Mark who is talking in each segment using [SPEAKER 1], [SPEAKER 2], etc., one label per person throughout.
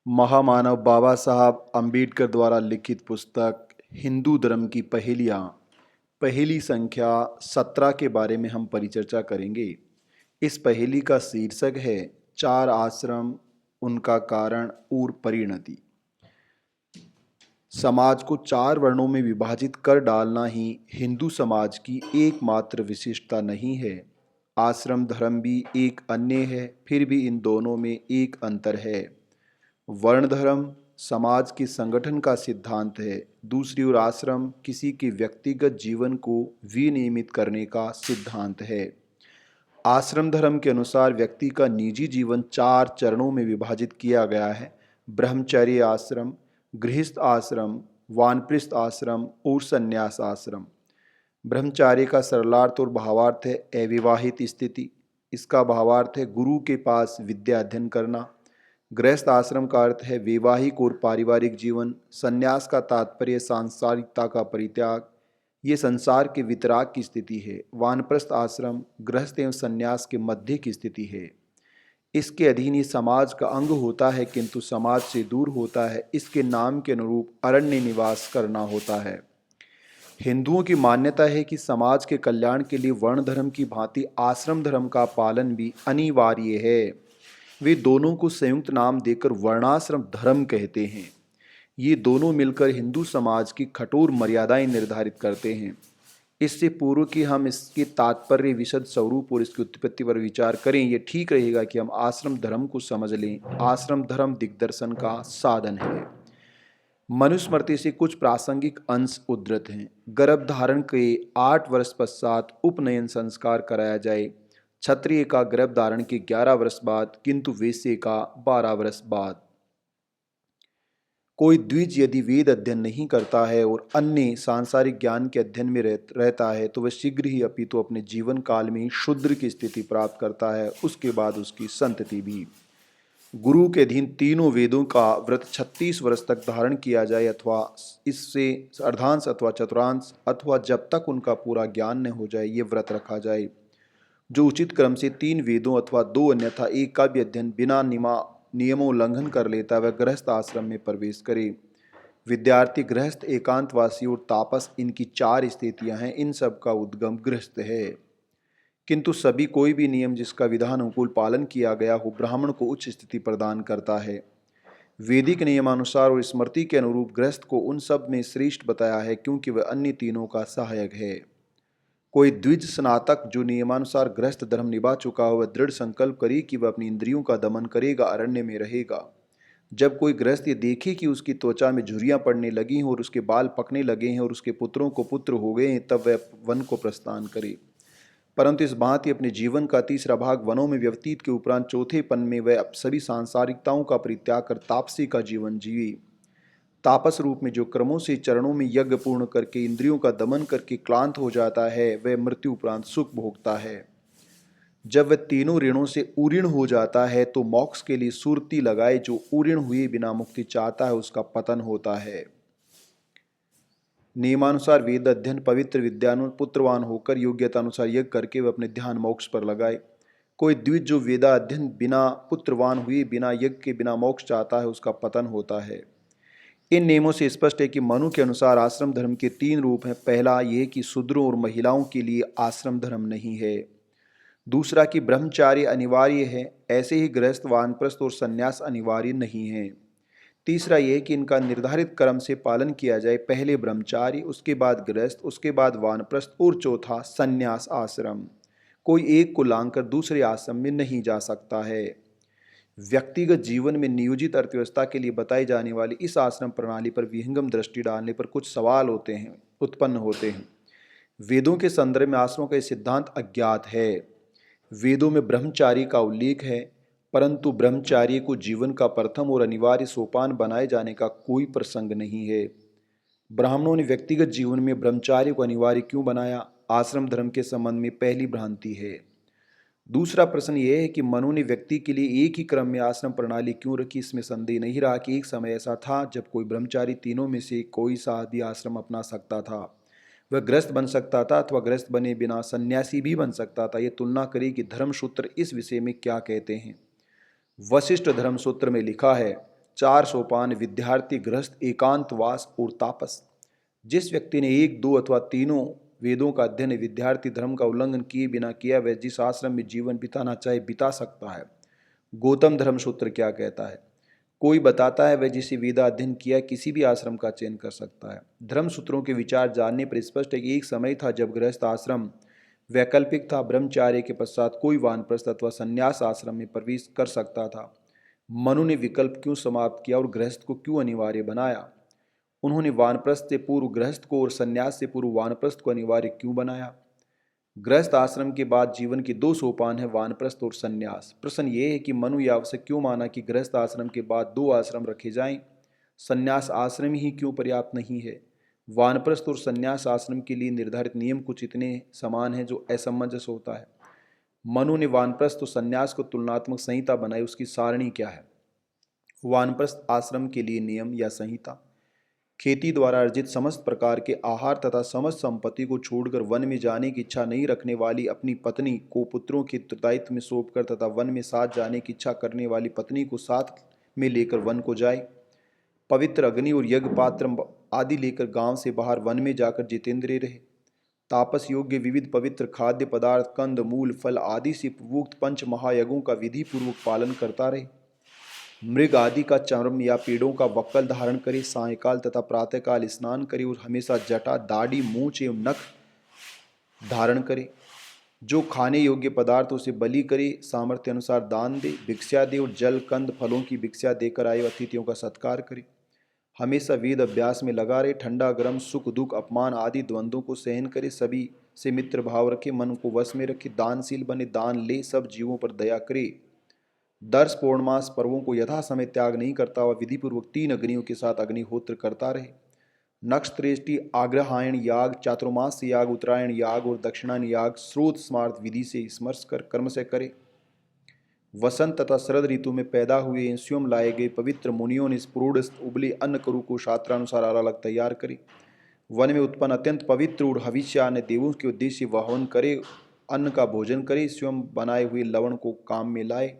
[SPEAKER 1] महामानव बाबा साहब अम्बेडकर द्वारा लिखित पुस्तक हिंदू धर्म की पहेलियाँ पहेली संख्या 17 के बारे में हम परिचर्चा करेंगे। इस पहेली का शीर्षक है चार आश्रम, उनका कारण और परिणति। समाज को चार वर्णों में विभाजित कर डालना ही हिंदू समाज की एकमात्र विशिष्टता नहीं है। आश्रम धर्म भी एक अन्य है, फिर भी इन दोनों में एक अंतर है। वर्ण धर्म समाज के संगठन का सिद्धांत है, दूसरी ओर आश्रम किसी के व्यक्तिगत जीवन को विनियमित करने का सिद्धांत है। आश्रम धर्म के अनुसार व्यक्ति का निजी जीवन चार चरणों में विभाजित किया गया है: ब्रह्मचर्य आश्रम, गृहस्थ आश्रम, वानप्रस्थ आश्रम और संन्यास आश्रम। ब्रह्मचार्य का सरलार्थ और भावार्थ है अविवाहित स्थिति। इसका भावार्थ है गुरु के पास विद्या अध्ययन करना। गृहस्थ आश्रम का अर्थ है वैवाहिक और पारिवारिक जीवन। संन्यास का तात्पर्य सांसारिकता का परित्याग, ये संसार के वितराग की स्थिति है। वानप्रस्थ आश्रम गृहस्थ एवं संन्यास के मध्य की स्थिति है। इसके अधीन ही समाज का अंग होता है, किंतु समाज से दूर होता है। इसके नाम के अनुरूप अरण्य निवास करना होता है। हिंदुओं की मान्यता है कि समाज के कल्याण के लिए वर्ण धर्म की भांति आश्रम धर्म का पालन भी अनिवार्य है। वे दोनों को संयुक्त नाम देकर वर्णाश्रम धर्म कहते हैं। ये दोनों मिलकर हिंदू समाज की कठोर मर्यादाएं निर्धारित करते हैं। इससे पूर्व कि हम इसके तात्पर्य, विशद स्वरूप और इसकी उत्पत्ति पर विचार करें, ये ठीक रहेगा कि हम आश्रम धर्म को समझ लें। आश्रम धर्म दिग्दर्शन का साधन है। मनुस्मृति से कुछ प्रासंगिक अंश उद्धृत हैं। गर्भ धारण के 8 वर्ष पश्चात उपनयन संस्कार कराया जाए। क्षत्रिय का गर्भ धारण के 11 वर्ष बाद, किंतु वैश्य का 12 वर्ष बाद। कोई द्विज यदि वेद अध्ययन नहीं करता है और अन्य सांसारिक ज्ञान के अध्ययन में रहता है तो वह शीघ्र ही अपितु अपने जीवन काल में ही शूद्र की स्थिति प्राप्त करता है, उसके बाद उसकी संतति भी। गुरु के अधीन तीनों वेदों का व्रत 36 वर्ष तक धारण किया जाए, अथवा इससे अर्धांश अथवा चतुर्थांश, अथवा जब तक उनका पूरा ज्ञान न हो जाए ये व्रत रखा जाए। जो उचित क्रम से 3 वेदों अथवा 2 अन्यथा एक का भी अध्ययन बिना नियमों उल्लंघन कर लेता है वह गृहस्थ आश्रम में प्रवेश करे। विद्यार्थी, गृहस्थ, एकांतवासी और तापस, इनकी 4 स्थितियां हैं। इन सब का उद्गम गृहस्थ है, किंतु सभी कोई भी नियम जिसका विधान अनुकूल पालन किया गया हो ब्राह्मण को उच्च स्थिति प्रदान करता है। वैदिक नियमानुसार और स्मृति के अनुरूप गृहस्थ को उन सब में श्रेष्ठ बताया है, क्योंकि वह अन्य तीनों का सहायक है। कोई द्विज स्नातक जो नियमानुसार गृहस्थ धर्म निभा चुका हो वह दृढ़ संकल्प करे कि वह अपनी इंद्रियों का दमन करेगा, अरण्य में रहेगा। जब कोई गृहस्थ ये देखे कि उसकी त्वचा में झुर्रियां पड़ने लगी हैं और उसके बाल पकने लगे हैं और उसके पुत्रों को पुत्र हो गए हैं, तब वह वन को प्रस्थान करे। परंतु इस भांति अपने जीवन का तीसरा भाग वनों में व्यतीत के उपरांत चौथेपन में वह सभी सांसारिकताओं का परित्याग कर तापसी का जीवन जीवे। तापस रूप में जो क्रमों से चरणों में यज्ञ पूर्ण करके इंद्रियों का दमन करके क्लांत हो जाता है वह मृत्यु उपरांत सुख भोगता है। जब वह तीनों ऋणों से उऋण हो जाता है तो मोक्ष के लिए सुरती लगाए। जो उऋण हुए बिना मुक्ति चाहता है उसका पतन होता है। नियमानुसार वेद अध्ययन, पवित्र विद्यानु पुत्रवान होकर योग्यता अनुसार यज्ञ करके वह अपने ध्यान मोक्ष पर लगाए। कोई द्विज जो वेदा अध्ययन बिना पुत्रवान हुए बिना यज्ञ के बिना मोक्ष चाहता है उसका पतन होता है। इन नियमों से स्पष्ट है कि मनु के अनुसार आश्रम धर्म के 3 रूप हैं। पहला यह कि शूद्रों और महिलाओं के लिए आश्रम धर्म नहीं है। दूसरा कि ब्रह्मचार्य अनिवार्य है, ऐसे ही गृहस्थ, वानप्रस्थ और संन्यास अनिवार्य नहीं है। तीसरा यह कि इनका निर्धारित क्रम से पालन किया जाए, पहले ब्रह्मचार्य, उसके बाद गृहस्थ, उसके बाद वानप्रस्थ और चौथा संन्यास आश्रम। कोई एक को लांघकर दूसरे आश्रम में नहीं जा सकता है। व्यक्तिगत जीवन में नियोजित अर्थव्यवस्था के लिए बताई जाने वाली इस आश्रम प्रणाली पर विहंगम दृष्टि डालने पर कुछ सवाल उत्पन्न होते हैं। वेदों के संदर्भ में आश्रमों का सिद्धांत अज्ञात है। वेदों में ब्रह्मचारी का उल्लेख है, परंतु ब्रह्मचार्य को जीवन का प्रथम और अनिवार्य सोपान बनाए जाने का कोई प्रसंग नहीं है। ब्राह्मणों ने व्यक्तिगत जीवन में ब्रह्मचार्य को अनिवार्य क्यों बनाया, आश्रम धर्म के संबंध में पहली भ्रांति है। दूसरा प्रश्न यह है कि मनु ने व्यक्ति के लिए एक ही क्रम में आश्रम प्रणाली क्यों रखी। इसमें संदेह नहीं रहा कि एक समय ऐसा था जब कोई ब्रह्मचारी तीनों में से कोई सा भी आश्रम अपना सकता था। वह गृहस्थ बन सकता था अथवा गृहस्थ बने बिना सन्यासी भी बन सकता था। यह तुलना करें कि धर्मसूत्र इस विषय में क्या कहते हैं। वशिष्ठ धर्मसूत्र में लिखा है, 4 सोपान विद्यार्थी, गृहस्थ, एकांतवास और तापस। जिस व्यक्ति ने 1, 2 अथवा तीनों वेदों का अध्ययन विद्यार्थी धर्म का उल्लंघन किए बिना किया, वह जिस आश्रम में जीवन बिताना चाहे बिता सकता है। गौतम धर्म सूत्र क्या कहता है? कोई बताता है वह जिसे वेदा अध्ययन किया किसी भी आश्रम का चयन कर सकता है। धर्म सूत्रों के विचार जानने पर स्पष्ट है कि एक समय था जब गृहस्थ आश्रम वैकल्पिक था। ब्रह्मचार्य के पश्चात कोई वानप्रस्थ अथवा संन्यास आश्रम में प्रवेश कर सकता था। मनु ने विकल्प क्यों समाप्त किया और गृहस्थ को क्यों अनिवार्य बनाया? उन्होंने वानप्रस्थ से पूर्व गृहस्थ को और संन्यास से पूर्व वानप्रस्थ को अनिवार्य क्यों बनाया? गृहस्थ आश्रम के बाद जीवन के 2 सोपान हैं, वानप्रस्थ और संन्यास। प्रश्न ये है कि मनु यह आवश्यक क्यों माना कि गृहस्थ आश्रम के बाद 2 आश्रम रखे जाएं? संन्यास आश्रम ही क्यों पर्याप्त नहीं है? वानप्रस्थ और संन्यास आश्रम के लिए निर्धारित नियम कुछ इतने समान हैं जो असमंजस होता है। मनु ने वानप्रस्थ और संन्यास को तुलनात्मक संहिता बनाई, उसकी सारणी क्या है? वानप्रस्थ आश्रम के लिए नियम या संहिता। खेती द्वारा अर्जित समस्त प्रकार के आहार तथा समस्त संपत्ति को छोड़कर वन में जाने की इच्छा नहीं रखने वाली अपनी पत्नी को पुत्रों के दायित्व में सौंपकर तथा वन में साथ जाने की इच्छा करने वाली पत्नी को साथ में लेकर वन को जाए। पवित्र अग्नि और यज्ञ पात्र आदि लेकर गांव से बाहर वन में जाकर जितेंद्रिय रहे। तापस योग्य विविध पवित्र खाद्य पदार्थ, कंद, मूल, फल आदि से पूर्वोक्त पंच महायज्ञों का विधि पूर्वक पालन करता रहे। मृग आदि का चर्म या पेड़ों का वक्कल धारण करे। सायंकाल तथा प्रातःकाल स्नान करे और हमेशा जटा, दाढ़ी, मूंछ एवं नख धारण करे। जो खाने योग्य पदार्थों से बलि करे, सामर्थ्य अनुसार दान दे, भिक्षा दे और जल, कंद, फलों की भिक्षा देकर आए अतिथियों का सत्कार करे। हमेशा वेद अभ्यास में लगा रहे। ठंडा गर्म, सुख दुख, अपमान आदि द्वंद्वों को सहन करे। सभी से मित्र भाव रखे, मन को वश में रखे, दानशील बने, दान ले, सब जीवों पर दया करे। दर्श पौर्णमास पर्वों को यथा समय त्याग नहीं करता हुआ विधिपूर्वक 3 अग्नियों के साथ अग्निहोत्र करता रहे। नक्षत्रेष्टि, आग्रहायण याग, चातुर्मास याग, उत्तरायण याग और दक्षिणायन याग स्रोत स्मार्त विधि से स्मर्श कर कर्म से करे। वसंत तथा शरद ऋतु में पैदा हुए एवं स्वयं लाए गए पवित्र मुनियों ने स्फुरस्त उबले अन्न करु को शास्त्रानुसार अलग अलग तैयार करे। वन में उत्पन्न अत्यंत पवित्र और हविष्य अन्य देवों के उद्देश्य वाहन करे। अन्न का भोजन करे, स्वयं बनाए हुए लवण को काम में लाए।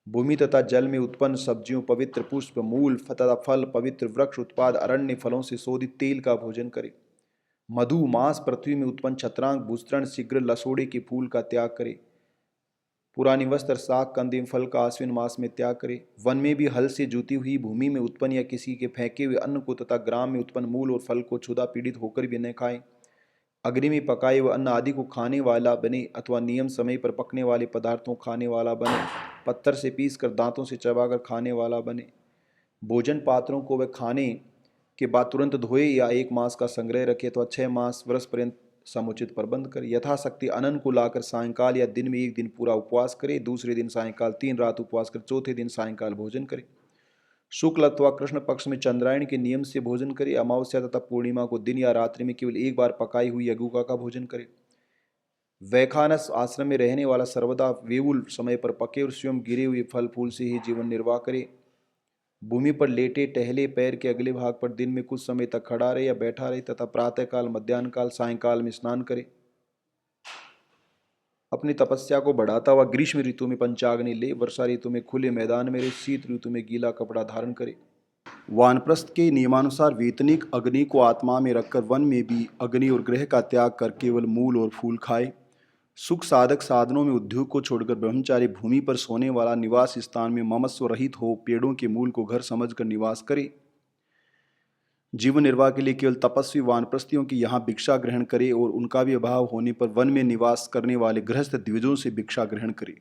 [SPEAKER 1] भूमि तथा जल में उत्पन्न सब्जियों, पवित्र पुष्प, मूल तथा फल, पवित्र वृक्ष उत्पाद, अरण्य फलों से शोधित तेल का भोजन करे। मधु, मांस, पृथ्वी में उत्पन्न छत्रांक, भूस्तृण, शीघ्र, लसोड़े के फूल का त्याग करे। पुरानी वस्त्र, साग, कंद एवं फल का आश्विन मास में त्याग करे। वन में भी हल से जोती हुई भूमि में उत्पन्न या किसी के फेंके हुए अन्न को तथा ग्राम में उत्पन्न मूल और फल को क्षुधा पीड़ित होकर भी न खाए। अग्नि में पकाए हुए अन्न आदि को खाने वाला बने अथवा नियम समय पर पकने वाले पदार्थों खाने वाला बने। पत्थर से पीस कर दांतों से चबाकर खाने वाला बने। भोजन पात्रों को वह खाने के बाद तुरंत धोए या 1 मास का संग्रह रखे अथवा 6 मास वर्ष पर्यंत समुचित प्रबंध करे। यथाशक्ति अनन को लाकर सायंकाल या दिन में 1 दिन पूरा उपवास करे, दूसरे दिन सायंकाल 3 रात उपवास कर चौथे दिन सायंकाल भोजन करे। शुक्ल अथवा कृष्ण पक्ष में चंद्रायण के नियम से भोजन करे। अमावस्या तथा पूर्णिमा को दिन या रात्रि में केवल 1 बार पकाई हुई यगुका का भोजन करे। वैखानस आश्रम में रहने वाला सर्वदा वेवुल समय पर पके और स्वयं गिरे हुए फल फूल से ही जीवन निर्वाह करे। भूमि पर लेटे टहले, पैर के अगले भाग पर दिन में कुछ समय तक खड़ा रहे या बैठा रहे तथा प्रातःकाल, मध्याह्न काल, सायंकाल में स्नान करे। अपनी तपस्या को बढ़ाता हुआ ग्रीष्म ऋतु में पंचाग्नि ले, वर्षा ऋतु में खुले मैदान में रहे, शीत ऋतु में गीला कपड़ा धारण करे। वानप्रस्थ के नियमानुसार वेतनिक अग्नि को आत्मा में रखकर वन में भी अग्नि और ग्रह का त्याग कर केवल मूल और फूल खाए। सुख साधक साधनों में उद्योग को छोड़कर ब्रह्मचारी भूमि पर सोने वाला निवास स्थान में ममस्व रहित हो पेड़ों के मूल को घर समझकर निवास करे। जीवन निर्वाह के लिए केवल तपस्वी वानप्रस्थियों की यहाँ भिक्षा ग्रहण करे और उनका भी अभाव होने पर वन में निवास करने वाले गृहस्थ द्विजों से भिक्षा ग्रहण करे।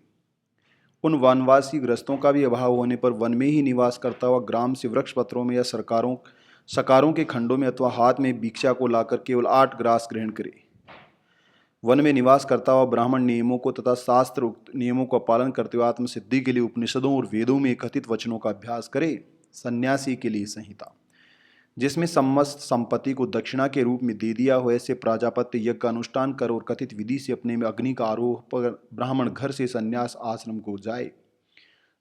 [SPEAKER 1] उन वनवासी गृहस्थों का भी अभाव होने पर वन में ही निवास करता हुआ ग्राम से वृक्ष पत्रों में या सकारों के खंडों में अथवा हाथ में भिक्षा को लाकर केवल 8 ग्रास ग्रहण करे। वन में निवास करता हुआ ब्राह्मण नियमों को तथा शास्त्र उक्त नियमों का पालन करते हुए आत्मसिद्धि के लिए उपनिषदों और वेदों में कथित वचनों का अभ्यास करे। सन्यासी के लिए संहिता, जिसमें समस्त संपत्ति को दक्षिणा के रूप में दे दिया हो ऐसे प्राजापत्य यज्ञ का अनुष्ठान कर और कथित विधि से अपने में अग्नि का आरोह पर ब्राह्मण घर से संन्यास आश्रम को जाए।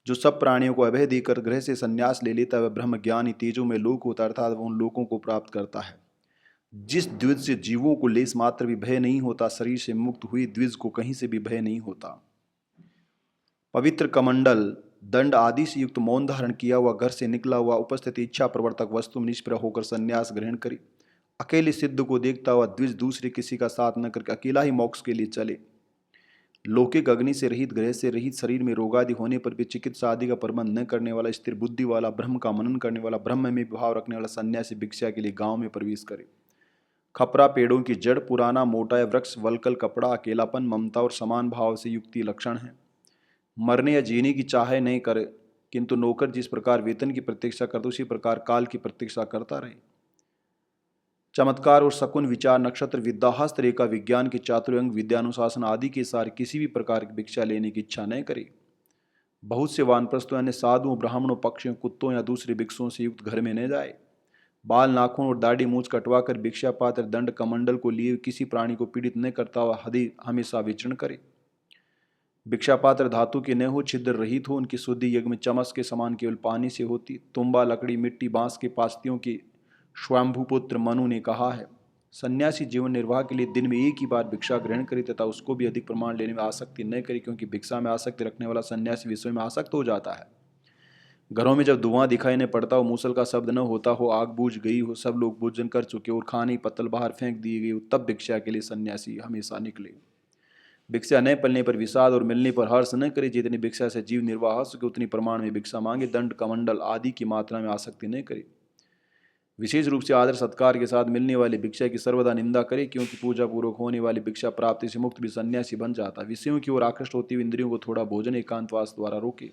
[SPEAKER 1] जो सब प्राणियों को अभय देकर ग्रह से संन्यास ले लेता है वह ब्रह्म ज्ञानी तेजों में लोक होता अर्थात वह उन लोकों को प्राप्त करता है। जिस द्विज से जीवों को लेस मात्र भी भय नहीं होता, शरीर से मुक्त हुई द्विज को कहीं से भी भय नहीं होता। पवित्र कमंडल दंड आदि से युक्त मौन धारण किया हुआ घर से निकला हुआ उपस्थित इच्छा प्रवर्तक वस्तु में निष्प्रह होकर संन्यास ग्रहण करे। अकेले सिद्ध को देखता हुआ द्विज दूसरे किसी का साथ न करके अकेला ही मोक्ष के लिए चले। लौकिक अग्नि से रहित, ग्रह से रहित, शरीर में रोगादि होने पर भी चिकित्सा आदि का प्रबंध न करने वाला, स्थिर बुद्धि वाला, ब्रह्म का मनन करने वाला, ब्रह्म में भाव रखने वाला सन्यासी भिक्षा के लिए गांव में प्रवेश करे। खपरा पेड़ों की जड़, पुराना मोटा या वृक्ष, वलकल कपड़ा, अकेलापन, ममता और समान भाव से युक्ति लक्षण है। मरने या जीने की चाह नहीं करे, किंतु नौकर जिस प्रकार वेतन की प्रतीक्षा करता उसी प्रकार काल की प्रतीक्षा करता रहे। चमत्कार और शकुन विचार, नक्षत्र विद्या, हस्तरेखा विज्ञान के चातुर्य, विद्यानुशासन आदि के सारे किसी भी प्रकार की भिक्षा लेने की इच्छा नहीं करे। बहुत से वानप्रस्थों यानी साधुओं, ब्राह्मणों, पक्षियों, कुत्तों या दूसरे भिक्षुओं से युक्त घर में न जाए। बाल, नाखून और दाढ़ी मूछ कटवा कर भिक्षा पात्र, दंड, कमंडल को लिए किसी प्राणी को पीड़ित न करता हुआ हमेशा विचरण करे। भिक्षा पात्र धातु के न हो, छिद्र रहित हो, उनकी शुद्धि यज्ञ में चमस के समान केवल पानी से होती। तुम्बा, लकड़ी, मिट्टी, बांस के पास्तियों की स्वयंभूपुत्र मनु ने कहा है, सन्यासी जीवन निर्वाह के लिए दिन में एक ही बार भिक्षा ग्रहण करे तथा उसको भी अधिक प्रमाण लेने में आसक्ति न करे, क्योंकि भिक्षा में आसक्ति रखने वाला सन्यासी विषय में आसक्त हो जाता है। घरों में जब धुआं दिखाई न पड़ता हो, मूसल का शब्द न होता हो, आग बूझ गई हो, सब लोग भोजन कर चुके और खाने पत्तल बाहर फेंक दिए गए हो, तब भिक्षा के लिए सन्यासी हमेशा निकले। भिक्षा न पलने पर विषाद और मिलने पर हर्ष न करे। जितनी भिक्षा से जीव निर्वाह हो सके उतनी प्रमाण में भिक्षा मांगे। दंड, कमंडल आदि की मात्रा में आसक्ति न करे। विशेष रूप से आदर सत्कार के साथ मिलने वाली भिक्षा की सर्वदा निंदा करे, क्योंकि पूजा पूर्वक होने वाली भिक्षा प्राप्ति से मुक्त भी सन्यासी बन जाता। विषयों की ओर आकृष्ट होती हुई इंद्रियों को थोड़ा भोजन एकांतवास द्वारा रोके।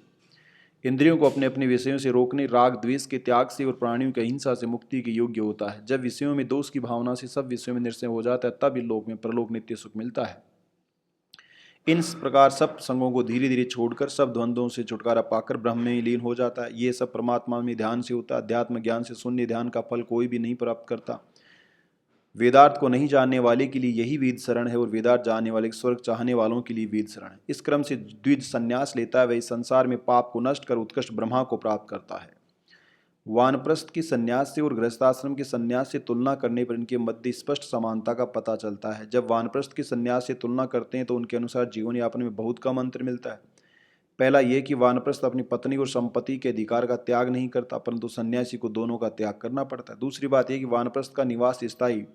[SPEAKER 1] इंद्रियों को अपने अपने विषयों से रोकने, राग द्वेष के त्याग से और प्राणियों की अहिंसा से मुक्ति के योग्य होता है। जब विषयों में दोष की भावना से सब विषयों में निश्चय हो जाता है, तब इस लोक में परलोक नित्य सुख मिलता है। इन प्रकार सब संगों को धीरे धीरे छोड़कर सब द्वंद्वों से छुटकारा पाकर ब्रह्म में लीन हो जाता है। ये सब परमात्मा में ध्यान से होता है। अध्यात्म ज्ञान से शून्य ध्यान का फल कोई भी नहीं प्राप्त करता। वेदार्थ को नहीं जानने वाले के लिए यही वेद शरण है, और वेदार्थ जानने वाले स्वर्ग चाहने वालों के लिए वेद शरण है। इस क्रम से द्विज संन्यास लेता है, वही संसार में पाप को नष्ट कर उत्कृष्ट ब्रह्मा को प्राप्त करता है। वानप्रस्थ के संन्यास से और गृहस्थाश्रम के संन्यास से तुलना करने पर इनके मध्य स्पष्ट समानता का पता चलता है। जब वानप्रस्थ के संन्यास से तुलना करते हैं तो उनके अनुसार जीवन यापन में बहुत कम अंतर मिलता है। पहला यह कि वानप्रस्थ अपनी पत्नी और संपत्ति के अधिकार का त्याग नहीं करता, परंतु सन्यासी को दोनों का त्याग करना पड़ता है। दूसरी बात यह कि वानप्रस्थ का निवास स्थायी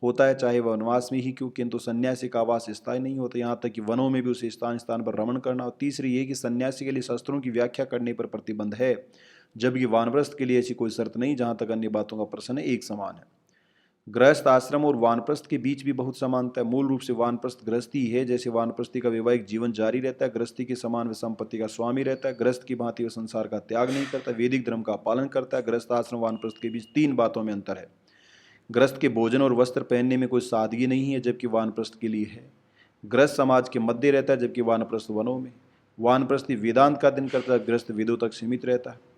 [SPEAKER 1] होता है, चाहे वह वनवास में ही क्यों, किंतु सन्यासी का आवास स्थायी नहीं होता, यहाँ तक कि वनों में भी उसे स्थान स्थान पर रमण करना। और तीसरी ये कि सन्यासी के लिए शस्त्रों की व्याख्या करने पर प्रतिबंध है, जबकि वानप्रस्थ के लिए ऐसी कोई शर्त नहीं। जहाँ तक अन्य बातों का प्रश्न है, एक समान है। गृहस्थ आश्रम और वानप्रस्थ के बीच भी बहुत समानता है। मूल रूप से वानप्रस्थ गृहस्थी है। जैसे वानप्रस्थी का वैवाहिक जीवन जारी रहता है, गृहस्थी के समान वह संपत्ति का स्वामी रहता है। गृहस्थ की भांति वह संसार का त्याग नहीं करता, वैदिक धर्म का पालन करता है। गृहस्थ आश्रम वानप्रस्थ के बीच तीन बातों में अंतर है। गृहस्थ के भोजन और वस्त्र पहनने में कोई सादगी नहीं है, जबकि वानप्रस्थ के लिए है। गृहस्थ समाज के मध्य रहता है, जबकि वानप्रस्थ वनों में। वानप्रस्थी वेदांत का अध्ययन करता है, गृहस्थ वेदों तक सीमित रहता है।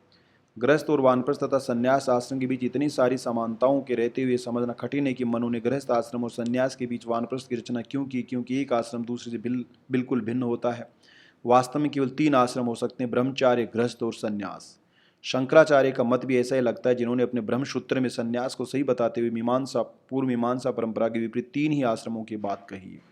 [SPEAKER 1] गृहस्थ और वानप्रस्थ तथा संन्यास आश्रम के बीच इतनी सारी समानताओं के रहते हुए समझना कठिन है कि मनु ने गृहस्थ आश्रम और संन्यास के बीच वानप्रस्थ की रचना क्यों की, क्योंकि एक आश्रम दूसरे से बिल्कुल भिन्न होता है। वास्तव में केवल तीन आश्रम हो सकते हैं, ब्रह्मचार्य, गृहस्थ और संन्यास। शंकराचार्य का मत भी ऐसा ही लगता है, जिन्होंने अपने ब्रह्मसूत्र में संन्यास को सही बताते हुए पूर्व मीमांसा परंपरा के विपरीत तीन ही आश्रमों की बात कही है।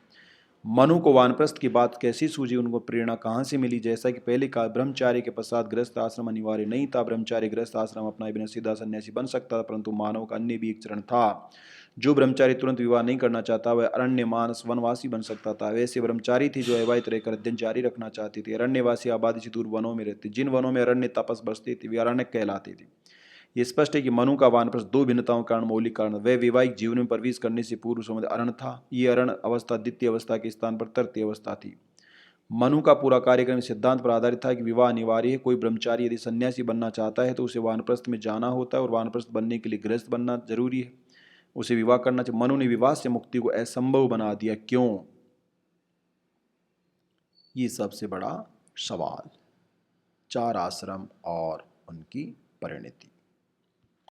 [SPEAKER 1] मनु को वानप्रस्थ की बात कैसी सूझी, उनको प्रेरणा कहाँ से मिली? जैसा कि पहले कहा, ब्रह्मचार्य के पश्चात गृहस्थ आश्रम अनिवार्य नहीं था। ब्रह्मचार्य गृहस्थ आश्रम अपनाए बिना सीधा सन्यासी बन सकता था, परंतु मानव का अन्य भी एक चरण था। जो ब्रह्मचारी तुरंत विवाह नहीं करना चाहता वह अरण्य मानस वनवासी बन सकता था। वैसे ब्रह्मचारी थे जो अविवाहित रहकर अध्ययन जारी रखना चाहते थे। अरण्यवासी आबादी से दूर वनों में रहते। जिन वनों में अरण्य तपस बसते थे वे अरण्य कहलाते थे। ये स्पष्ट है कि मनु का वानप्रस्थ दो भिन्नताओं के कारण मौलिक कारण वह वैवाहिक जीवन में प्रवेश करने से पूर्व संबंध अरण था। ये अरण अवस्था द्वितीय अवस्था के स्थान पर तृतीय अवस्था थी। मनु का पूरा कार्यक्रम सिद्धांत पर आधारित था कि विवाह अनिवार्य है। कोई ब्रह्मचारी यदि सन्यासी बनना चाहता है तो उसे वानप्रस्थ में जाना होता है, और वानप्रस्थ बनने के लिए गृहस्थ बनना जरूरी है। उसे विवाह करना चाहिए। मनु ने विवाह से मुक्ति को असंभव बना दिया, क्यों? ये सबसे बड़ा सवाल। चार आश्रम और उनकी परिणति।